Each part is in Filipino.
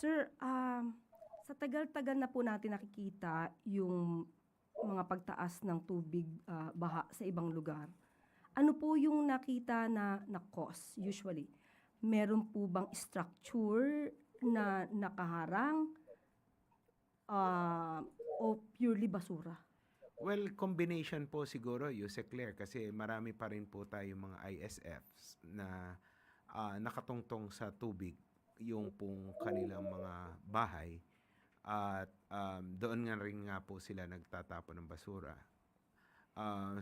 Sir, sa tagal-tagal na po natin nakikita yung mga pagtaas ng tubig, baha sa ibang lugar. Ano po yung nakita na cause usually? Meron po bang structure na nakaharang, o purely basura? Well, combination po siguro, Yuse Claire, kasi marami pa rin po tayong mga ISFs na nakatungtong sa tubig yung pong kanilang mga bahay at doon nga rin nga po sila nagtatapon ng basura.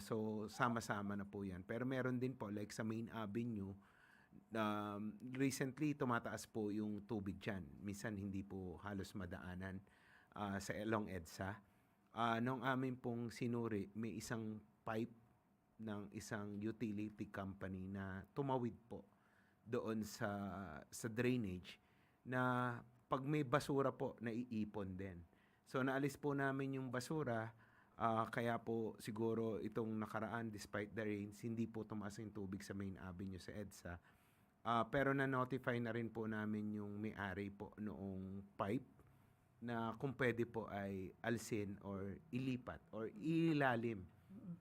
So, sama-sama na po yan. Pero meron din po, like sa Main Avenue, recently tumataas po yung tubig dyan. Minsan hindi po halos madaanan sa Long EDSA. Nung amin pong sinuri, may isang pipe ng isang utility company na tumawid po doon sa drainage na pag may basura po, naiipon din. So naalis po namin yung basura, kaya po siguro itong nakaraan, despite the rains, hindi po tumaas yung tubig sa Main Avenue sa EDSA. Pero na-notify na rin po namin yung may-ari po noong pipe na kung pwede po ay alsin or ilipat or ilalim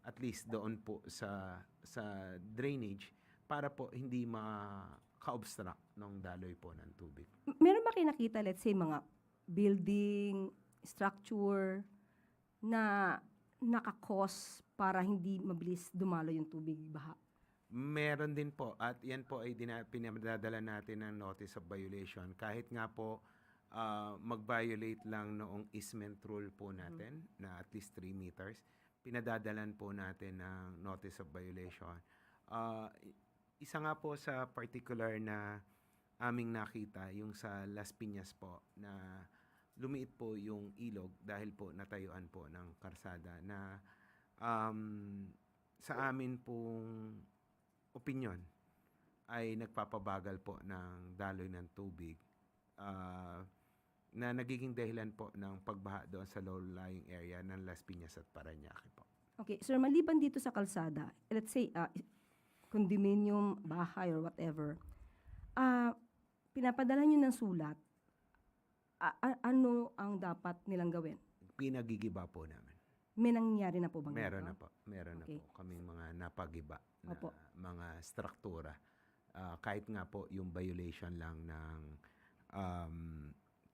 at least doon po sa drainage para po hindi maka-obstruct ng daloy po ng tubig. Meron ba kayo nakita, let's say, mga building, structure na nakakos para hindi mabilis dumalo yung tubig baha? Meron din po at yan po ay pinadadala natin ng notice of violation kahit nga po mag-violate lang noong easement rule po natin na at least 3 meters, pinadadalan po natin ng notice of violation. Isa nga po sa particular na aming nakita, yung sa Las Piñas po, na lumiit po yung ilog dahil po natayuan po ng karsada na sa amin pong opinyon ay nagpapabagal po ng daloy ng tubig na nagiging dahilan po ng pagbaha doon sa low-lying area ng Las Piñas at Parañaque po. Okay, sir, maliban dito sa kalsada, let's say, condominium, bahay, or whatever, pinapadala nyo ng sulat, ano ang dapat nilang gawin? Pinagigiba po namin. May nangyari na po bang Meron na ganito? po. Meron Okay. na po kaming mga napagiba na Opo. mga struktura. Kahit nga po yung violation lang ng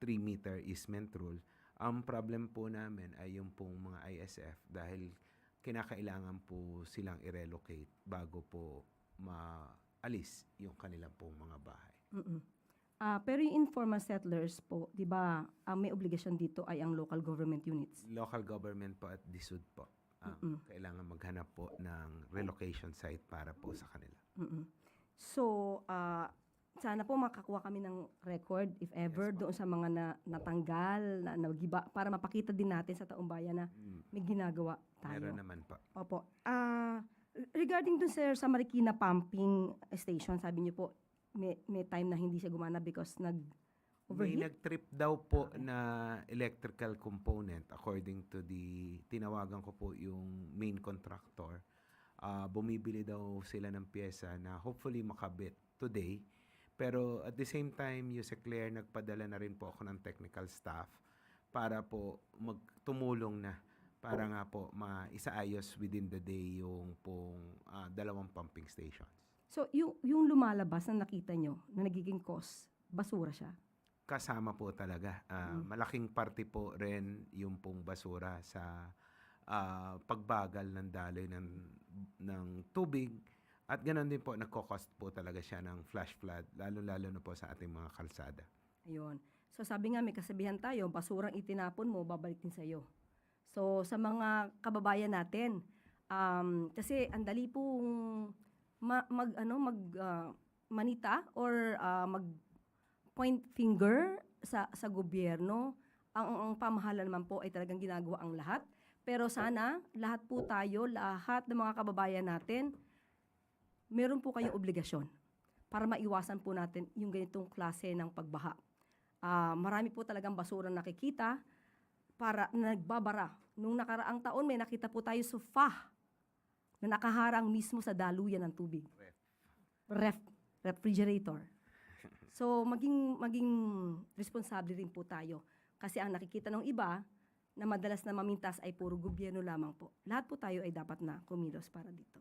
3-meter easement rule, ang problem po namin ay yung pong mga ISF dahil kinakailangan po silang i-relocate bago po maalis yung kanilang pong mga bahay. Pero yung informal settlers po, di ba, ang may obligasyon dito ay ang local government units. Local government po at DSUD po. Kailangan maghanap po ng relocation site para po sa kanila. So, sana po makakuha kami ng record, if ever, doon sa mga natanggal, na nagiba, para mapakita din natin sa taong bayan na may ginagawa tayo. Meron naman po. Opo. Regarding dun, sir, sa Marikina Pumping Station, sabi niyo po, may time na hindi siya gumana because May nag-overheat? nag-trip daw po na electrical component according to tinawagan ko po yung main contractor. Bumibili daw sila ng pyesa na hopefully makabit today. Pero at the same time, Yuse Claire, nagpadala na rin po ako ng technical staff para po magtumulong na para nga po maisaayos within the day yung pong 2 pumping stations. So, yung lumalabas na nakita nyo, na nagiging cause, basura siya? Kasama po talaga. Malaking parte po rin yung pong basura sa pagbagal ng daloy ng tubig. At ganoon din po, nagko-cost po talaga siya ng flash flood, lalo-lalo na po sa ating mga kalsada. Ayun. So, sabi nga, may kasabihan tayo, basurang itinapon mo, babalik din sa'yo. So, sa mga kababayan natin, kasi ang dali pong manita or mag-point finger sa gobyerno. Ang pamahalaan naman po ay talagang ginagawa ang lahat. Pero sana, lahat po tayo, lahat ng mga kababayan natin, meron po kayong obligasyon para maiwasan po natin yung ganitong klase ng pagbaha. Marami po talagang basura nakikita para nagbabara. Nung nakaraang taon, may nakita po tayo sofa na nakaharang mismo sa daluyan ng tubig. Refrigerator. So maging responsable rin po tayo. Kasi ang nakikita ng iba na madalas na mamintas ay puro gobyerno lamang po. Lahat po tayo ay dapat na kumilos para dito.